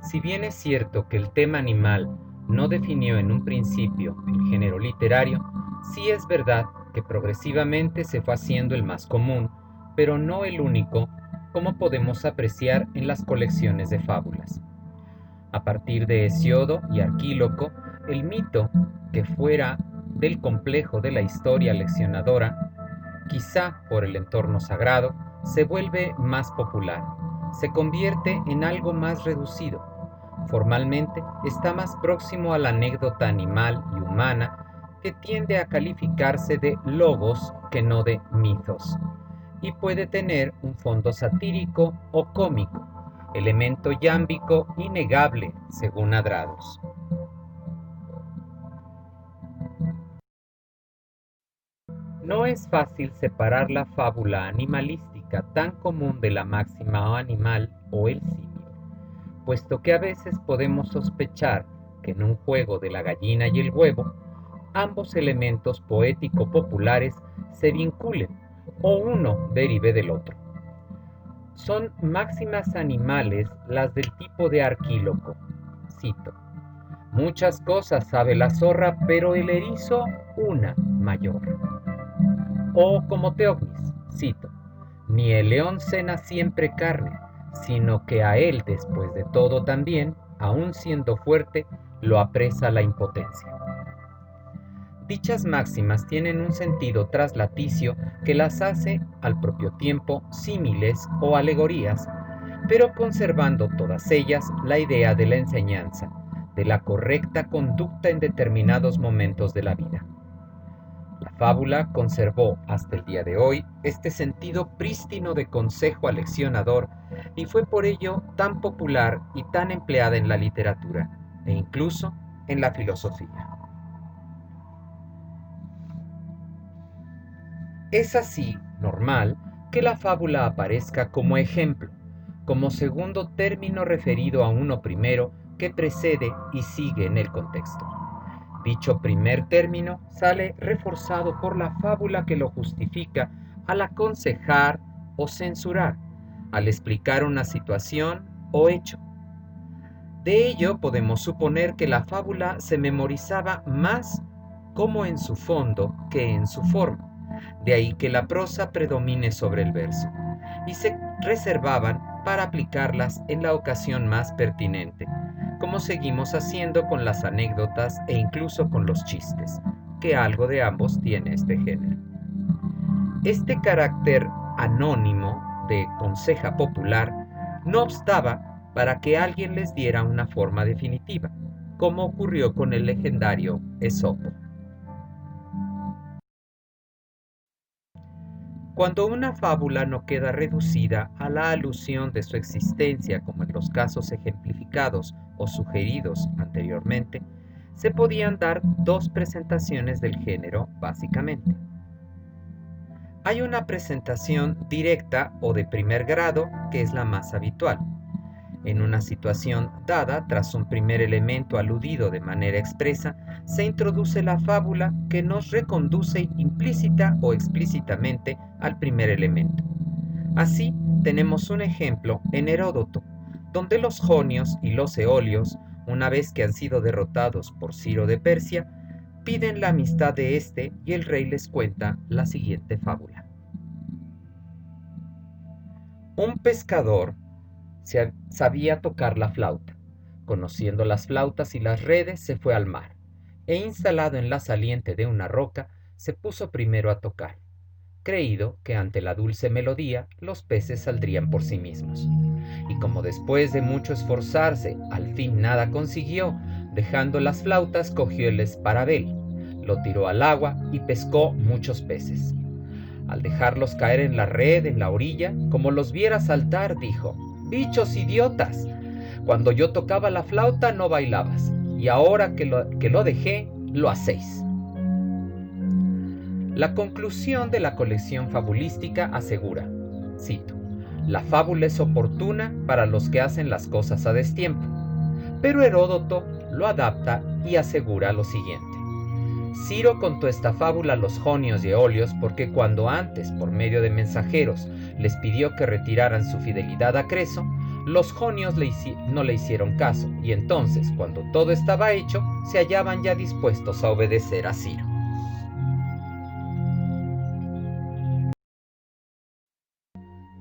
Si bien es cierto que el tema animal no definió en un principio el género literario, sí es verdad que progresivamente se fue haciendo el más común, pero no el único, como podemos apreciar en las colecciones de fábulas. A partir de Hesíodo y Arquíloco, el mito, que fuera del complejo de la historia leccionadora, quizá por el entorno sagrado, se vuelve más popular, se convierte en algo más reducido. Formalmente está más próximo a la anécdota animal y humana, que tiende a calificarse de logos que no de mitos, y puede tener un fondo satírico o cómico, elemento yámbico innegable según Adrados. No es fácil separar la fábula animalística tan común de la máxima animal o el símil, puesto que a veces podemos sospechar que en un juego de la gallina y el huevo, ambos elementos poético-populares se vinculen o uno derive del otro. Son máximas animales las del tipo de Arquíloco. Cito: muchas cosas sabe la zorra, pero el erizo una mayor. O como Teognis, cito: ni el león cena siempre carne, sino que a él después de todo también, aun siendo fuerte, lo apresa la impotencia. Dichas máximas tienen un sentido traslaticio que las hace al propio tiempo símiles o alegorías, pero conservando todas ellas la idea de la enseñanza, de la correcta conducta en determinados momentos de la vida. La fábula conservó hasta el día de hoy este sentido prístino de consejo aleccionador y fue por ello tan popular y tan empleada en la literatura e incluso en la filosofía. Es así normal que la fábula aparezca como ejemplo, como segundo término referido a uno primero que precede y sigue en el contexto. Dicho primer término sale reforzado por la fábula que lo justifica al aconsejar o censurar, al explicar una situación o hecho. De ello podemos suponer que la fábula se memorizaba más como en su fondo que en su forma. De ahí que la prosa predomine sobre el verso, y se reservaban para aplicarlas en la ocasión más pertinente, como seguimos haciendo con las anécdotas e incluso con los chistes, que algo de ambos tiene este género. Este carácter anónimo de conseja popular no obstaba para que alguien les diera una forma definitiva, como ocurrió con el legendario Esopo. Cuando una fábula no queda reducida a la alusión de su existencia, como en los casos ejemplificados o sugeridos anteriormente, se podían dar dos presentaciones del género, básicamente. Hay una presentación directa o de primer grado, que es la más habitual. En una situación dada, tras un primer elemento aludido de manera expresa, se introduce la fábula que nos reconduce implícita o explícitamente al primer elemento. Así, tenemos un ejemplo en Heródoto, donde los jonios y los eolios, una vez que han sido derrotados por Ciro de Persia, piden la amistad de éste y el rey les cuenta la siguiente fábula. Un pescador sabía tocar la flauta. Conociendo las flautas y las redes, se fue al mar, e instalado en la saliente de una roca, se puso primero a tocar, creído que ante la dulce melodía los peces saldrían por sí mismos. Y como después de mucho esforzarse, al fin nada consiguió, dejando las flautas, cogió el esparabel, lo tiró al agua y pescó muchos peces. Al dejarlos caer en la red, en la orilla, como los viera saltar, dijo: «¡Bichos idiotas! Cuando yo tocaba la flauta no bailabas, y ahora que lo dejé, lo hacéis». La conclusión de la colección fabulística asegura, cito: «La fábula es oportuna para los que hacen las cosas a destiempo». Pero Heródoto lo adapta y asegura lo siguiente: Ciro contó esta fábula a los jonios y eolios porque cuando antes, por medio de mensajeros, les pidió que retiraran su fidelidad a Creso, Los jonios no le hicieron caso, y entonces, cuando todo estaba hecho, se hallaban ya dispuestos a obedecer a Ciro.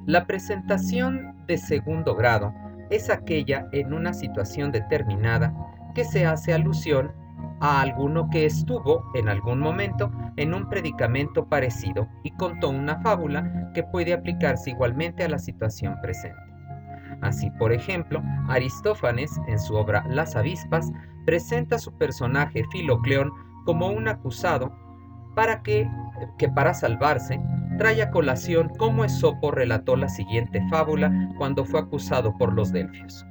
La presentación de segundo grado es aquella en una situación determinada que se hace alusión a alguno que estuvo en algún momento en un predicamento parecido y contó una fábula que puede aplicarse igualmente a la situación presente. Así, por ejemplo, Aristófanes, en su obra Las avispas, presenta a su personaje Filocleón como un acusado que para salvarse trae a colación cómo Esopo relató la siguiente fábula cuando fue acusado por los delfios.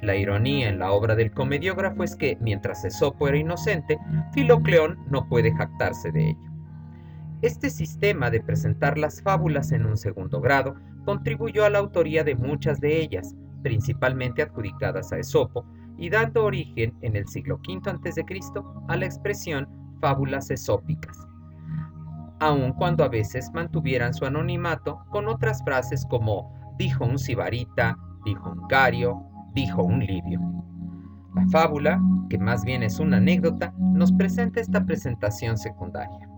La ironía en la obra del comediógrafo es que, mientras Esopo era inocente, Filocleón no puede jactarse de ello. Este sistema de presentar las fábulas en un segundo grado contribuyó a la autoría de muchas de ellas, principalmente adjudicadas a Esopo, y dando origen en el siglo V a.C. a la expresión fábulas esópicas, aun cuando a veces mantuvieran su anonimato con otras frases como dijo un sibarita, dijo un cario, dijo un libio. La fábula, que más bien es una anécdota, nos presenta esta presentación secundaria.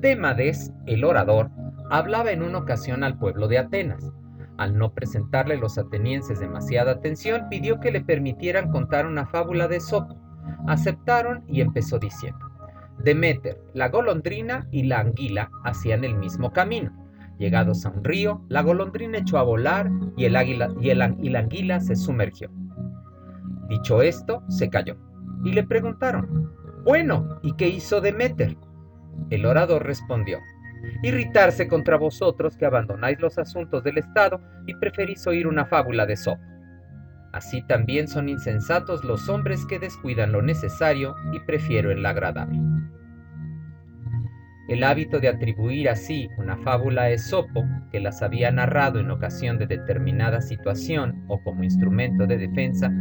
Demades, el orador, hablaba en una ocasión al pueblo de Atenas. Al no presentarle los atenienses demasiada atención, pidió que le permitieran contar una fábula de Esopo. Aceptaron y empezó diciendo: Deméter, la golondrina y la anguila hacían el mismo camino. Llegados a un río, la golondrina echó a volar y la anguila se sumergió. Dicho esto, se calló y le preguntaron: Bueno, ¿y qué hizo Deméter? El orador respondió: irritarse contra vosotros que abandonáis los asuntos del Estado y preferís oír una fábula de Esopo. Así también son insensatos los hombres que descuidan lo necesario y prefieren lo agradable. El hábito de atribuir así una fábula a Esopo, que las había narrado en ocasión de determinada situación o como instrumento de defensa,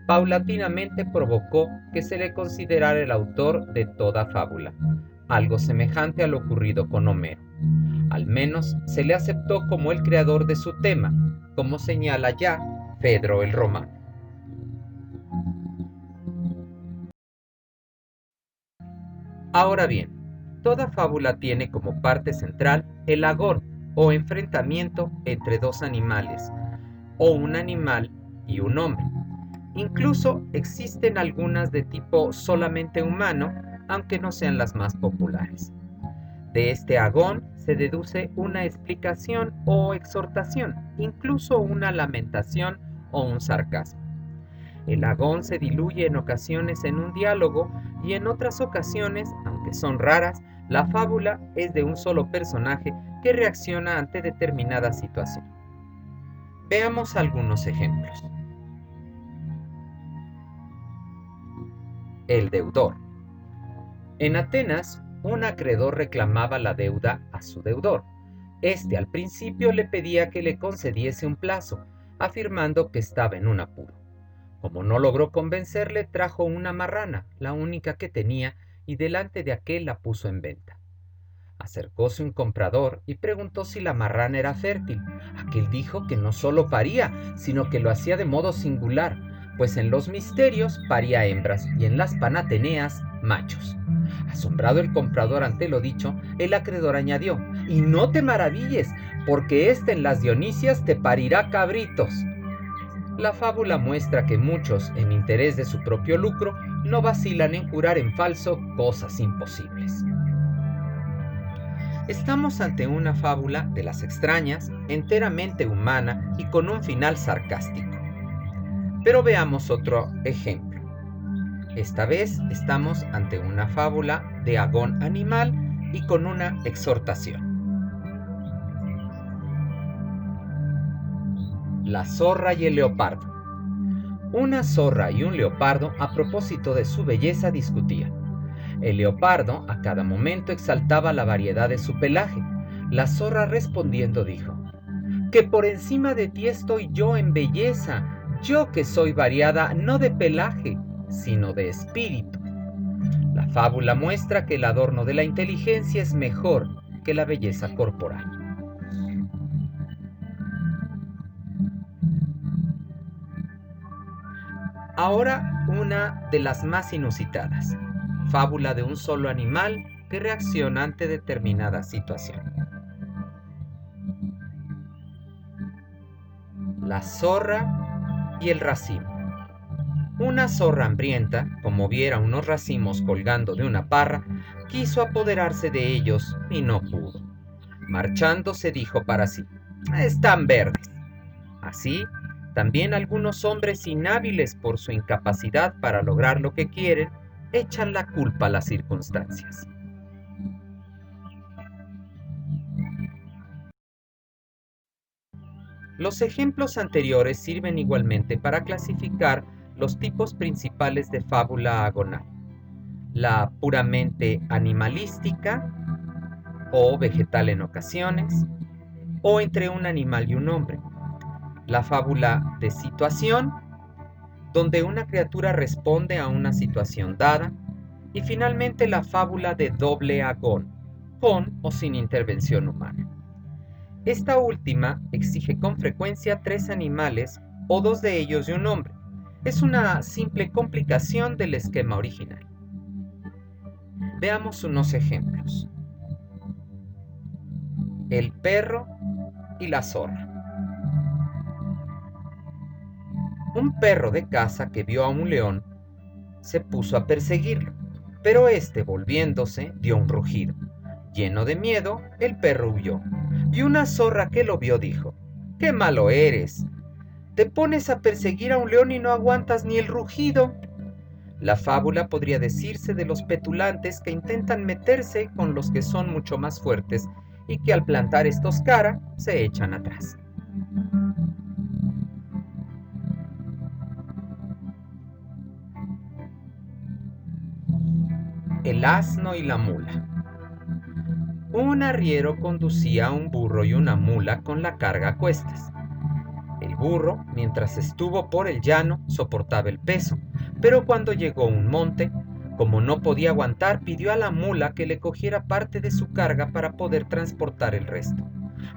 paulatinamente provocó que se le considerara el autor de toda fábula, algo semejante a lo ocurrido con Homero. Al menos se le aceptó como el creador de su tema, como señala ya Fedro el Romano. Ahora bien, toda fábula tiene como parte central el agón o enfrentamiento entre dos animales, o un animal y un hombre. Incluso existen algunas de tipo solamente humano, aunque no sean las más populares. De este agón se deduce una explicación o exhortación, incluso una lamentación o un sarcasmo. El agón se diluye en ocasiones en un diálogo y en otras ocasiones, aunque son raras, la fábula es de un solo personaje que reacciona ante determinada situación. Veamos algunos ejemplos. El deudor. En Atenas, un acreedor reclamaba la deuda a su deudor. Este al principio le pedía que le concediese un plazo, afirmando que estaba en un apuro. Como no logró convencerle, trajo una marrana, la única que tenía, y delante de aquél la puso en venta. Acercóse un comprador y preguntó si la marrana era fértil. Aquél dijo que no solo paría, sino que lo hacía de modo singular, pues en los misterios paría hembras y en las panateneas machos. Asombrado el comprador ante lo dicho, el acreedor añadió: y no te maravilles, porque en las Dionisias te parirá cabritos. La fábula muestra que muchos, en interés de su propio lucro, no vacilan en jurar en falso cosas imposibles. Estamos ante una fábula de las extrañas, enteramente humana y con un final sarcástico. Pero veamos otro ejemplo. Esta vez estamos ante una fábula de agón animal y con una exhortación. La zorra y el leopardo. Una zorra y un leopardo, a propósito de su belleza, discutían. El leopardo a cada momento exaltaba la variedad de su pelaje. La zorra respondiendo dijo: que por encima de ti estoy yo en belleza, yo que soy variada no de pelaje, sino de espíritu. La fábula muestra que el adorno de la inteligencia es mejor que la belleza corporal. Ahora una de las más inusitadas, fábula de un solo animal que reacciona ante determinada situación. La zorra y el racimo. Una zorra hambrienta, como viera unos racimos colgando de una parra, quiso apoderarse de ellos y no pudo. Marchándose dijo para sí: están verdes. Así, también algunos hombres inhábiles por su incapacidad para lograr lo que quieren, echan la culpa a las circunstancias. Los ejemplos anteriores sirven igualmente para clasificar los tipos principales de fábula agonal: la puramente animalística o vegetal en ocasiones, o entre un animal y un hombre; la fábula de situación, donde una criatura responde a una situación dada; y finalmente la fábula de doble agón, con o sin intervención humana. Esta última exige con frecuencia 3 animales o 2 de ellos y un hombre. Es una simple complicación del esquema original. Veamos unos ejemplos. El perro y la zorra. Un perro de caza que vio a un león se puso a perseguirlo, pero este, volviéndose, dio un rugido. Lleno de miedo, el perro huyó, y una zorra que lo vio dijo: ¡qué malo eres! Te pones a perseguir a un león y no aguantas ni el rugido. La fábula podría decirse de los petulantes que intentan meterse con los que son mucho más fuertes y que al plantar estos cara se echan atrás. El asno y la mula. Un arriero conducía a un burro y una mula con la carga a cuestas. El burro, mientras estuvo por el llano, soportaba el peso, pero cuando llegó a un monte, como no podía aguantar, pidió a la mula que le cogiera parte de su carga para poder transportar el resto.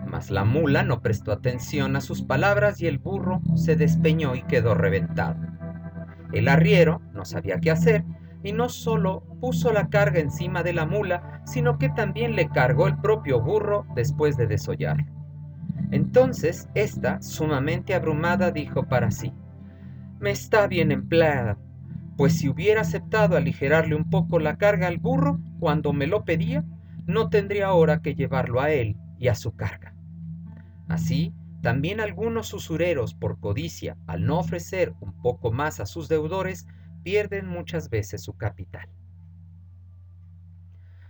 Mas la mula no prestó atención a sus palabras y el burro se despeñó y quedó reventado. El arriero no sabía qué hacer y no solo puso la carga encima de la mula, sino que también le cargó el propio burro después de desollarlo. Entonces ésta, sumamente abrumada, dijo para sí: me está bien empleada, pues si hubiera aceptado aligerarle un poco la carga al burro cuando me lo pedía, no tendría ahora que llevarlo a él y a su carga. Así, también algunos usureros, por codicia, al no ofrecer un poco más a sus deudores, pierden muchas veces su capital.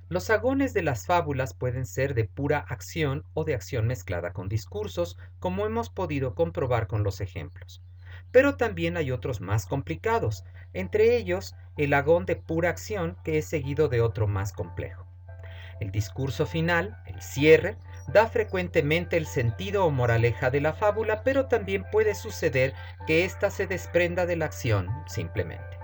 Los agones de las fábulas pueden ser de pura acción o de acción mezclada con discursos, como hemos podido comprobar con los ejemplos. Pero también hay otros más complicados, entre ellos el agón de pura acción, que es seguido de otro más complejo. El discurso final, el cierre, da frecuentemente el sentido o moraleja de la fábula, pero también puede suceder que ésta se desprenda de la acción simplemente.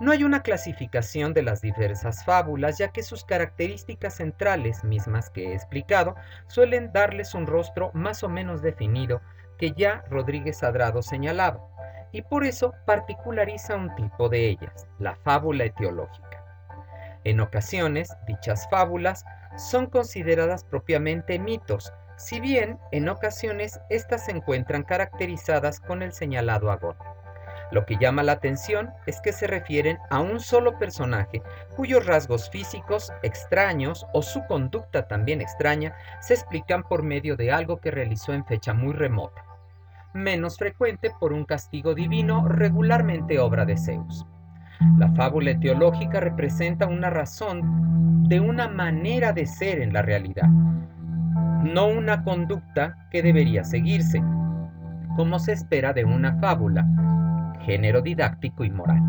No hay una clasificación de las diversas fábulas, ya que sus características centrales, mismas que he explicado, suelen darles un rostro más o menos definido, que ya Rodríguez Adrado señalaba, y por eso particulariza un tipo de ellas, la fábula etiológica. En ocasiones, dichas fábulas son consideradas propiamente mitos, si bien en ocasiones éstas se encuentran caracterizadas con el señalado agón. Lo que llama la atención es que se refieren a un solo personaje, cuyos rasgos físicos extraños o su conducta también extraña se explican por medio de algo que realizó en fecha muy remota, menos frecuente por un castigo divino, regularmente obra de Zeus. La fábula etiológica representa una razón de una manera de ser en la realidad, no una conducta que debería seguirse, como se espera de una fábula, género didáctico y moral.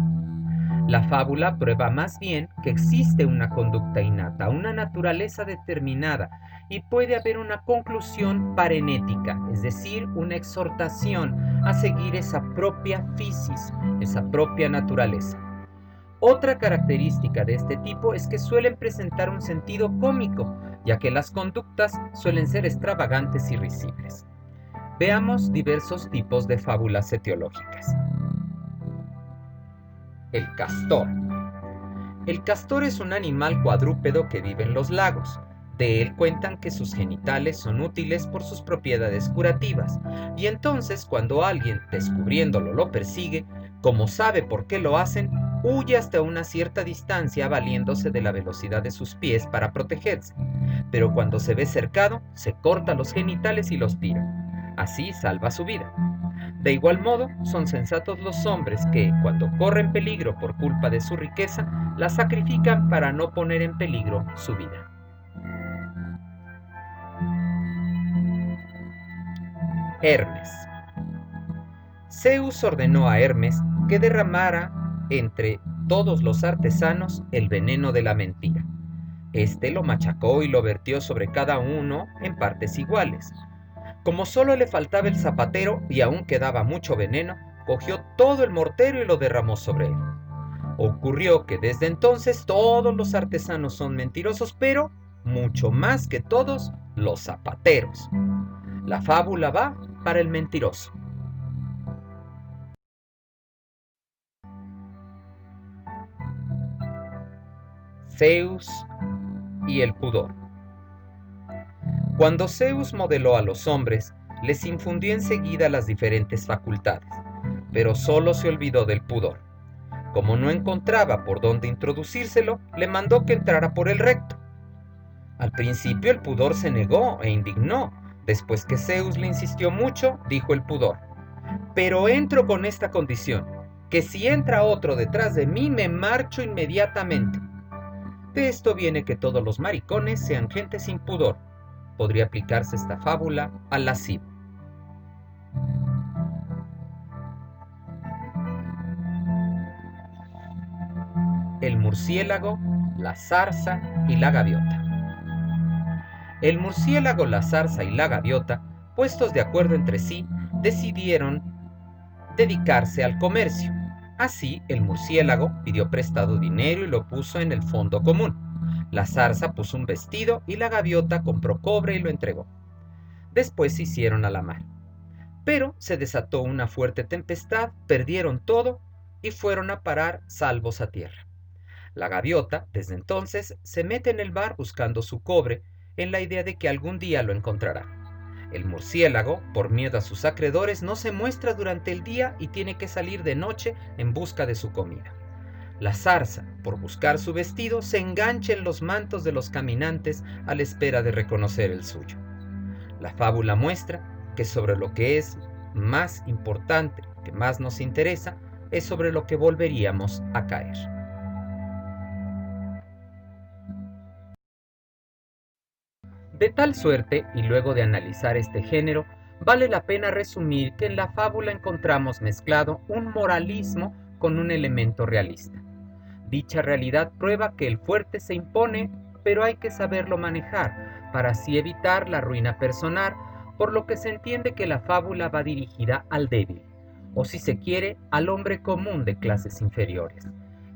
La fábula prueba más bien que existe una conducta innata, una naturaleza determinada, y puede haber una conclusión parenética, es decir, una exhortación a seguir esa propia physis, esa propia naturaleza. Otra característica de este tipo es que suelen presentar un sentido cómico, ya que las conductas suelen ser extravagantes y risibles. veamos diversos tipos de fábulas etiológicas. El castor. El castor es un animal cuadrúpedo que vive en los lagos. De él cuentan que sus genitales son útiles por sus propiedades curativas, y entonces cuando alguien, descubriéndolo, lo persigue, como sabe por qué lo hacen, huye hasta una cierta distancia valiéndose de la velocidad de sus pies para protegerse. Pero cuando se ve cercado, se corta los genitales y los tira. Así salva su vida. De igual modo, son sensatos los hombres que, cuando corren peligro por culpa de su riqueza, la sacrifican para no poner en peligro su vida. Hermes. Zeus ordenó a Hermes que derramara entre todos los artesanos el veneno de la mentira. Este lo machacó y lo vertió sobre cada uno en partes iguales. Como solo le faltaba el zapatero y aún quedaba mucho veneno, cogió todo el mortero y lo derramó sobre él. Ocurrió que desde entonces todos los artesanos son mentirosos, pero mucho más que todos los zapateros. La fábula va para el mentiroso. Zeus y el pudor. Cuando Zeus modeló a los hombres, les infundió enseguida las diferentes facultades, pero solo se olvidó del pudor. Como no encontraba por dónde introducírselo, le mandó que entrara por el recto. Al principio el pudor se negó e indignó. Después que Zeus le insistió mucho, dijo el pudor: pero entro con esta condición, que si entra otro detrás de mí, me marcho inmediatamente. De esto viene que todos los maricones sean gente sin pudor. Podría aplicarse esta fábula al lascivo. El murciélago, la zarza y la gaviota. El murciélago, la zarza y la gaviota, puestos de acuerdo entre sí, decidieron dedicarse al comercio. Así, el murciélago pidió prestado dinero y lo puso en el fondo común. La zarza puso un vestido y la gaviota compró cobre y lo entregó. Después se hicieron a la mar. Pero se desató una fuerte tempestad, perdieron todo y fueron a parar salvos a tierra. La gaviota, desde entonces, se mete en el mar buscando su cobre, en la idea de que algún día lo encontrará. El murciélago, por miedo a sus acreedores, no se muestra durante el día y tiene que salir de noche en busca de su comida. La zarza, por buscar su vestido, se engancha en los mantos de los caminantes a la espera de reconocer el suyo. La fábula muestra que sobre lo que es más importante, que más nos interesa, es sobre lo que volveríamos a caer. De tal suerte, y luego de analizar este género, vale la pena resumir que en la fábula encontramos mezclado un moralismo con un elemento realista. Dicha realidad prueba que el fuerte se impone, pero hay que saberlo manejar, para así evitar la ruina personal, por lo que se entiende que la fábula va dirigida al débil, o si se quiere, al hombre común de clases inferiores.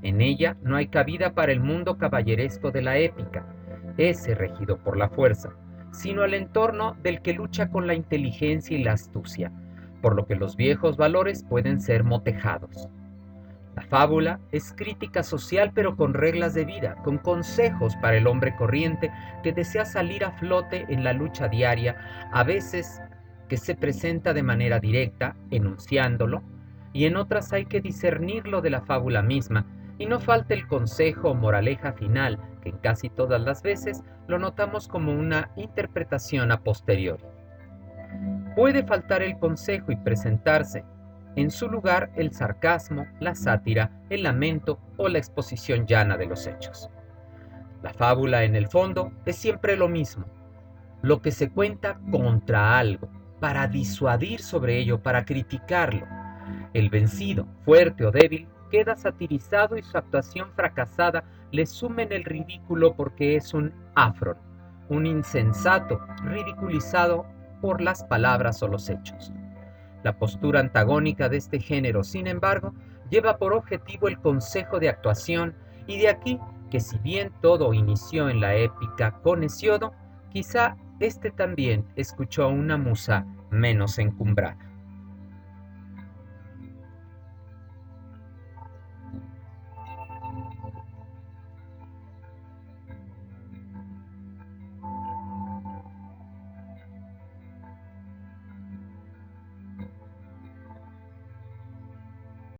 En ella no hay cabida para el mundo caballeresco de la épica, ese regido por la fuerza, sino al entorno del que lucha con la inteligencia y la astucia, por lo que los viejos valores pueden ser motejados. La fábula es crítica social, pero con reglas de vida, con consejos para el hombre corriente que desea salir a flote en la lucha diaria, a veces que se presenta de manera directa, enunciándolo, y en otras hay que discernirlo de la fábula misma, y no falta el consejo o moraleja final, que en casi todas las veces lo notamos como una interpretación a posteriori. Puede faltar el consejo y presentarse en su lugar el sarcasmo, la sátira, el lamento o la exposición llana de los hechos. La fábula, en el fondo, es siempre lo mismo, lo que se cuenta contra algo, para disuadir sobre ello, para criticarlo. El vencido, fuerte o débil, queda satirizado y su actuación fracasada le sume en el ridículo porque es un afron, un insensato ridiculizado por las palabras o los hechos. La postura antagónica de este género, sin embargo, lleva por objetivo el consejo de actuación, y de aquí que si bien todo inició en la épica con Hesiodo, quizá Este también escuchó a una musa menos encumbrada.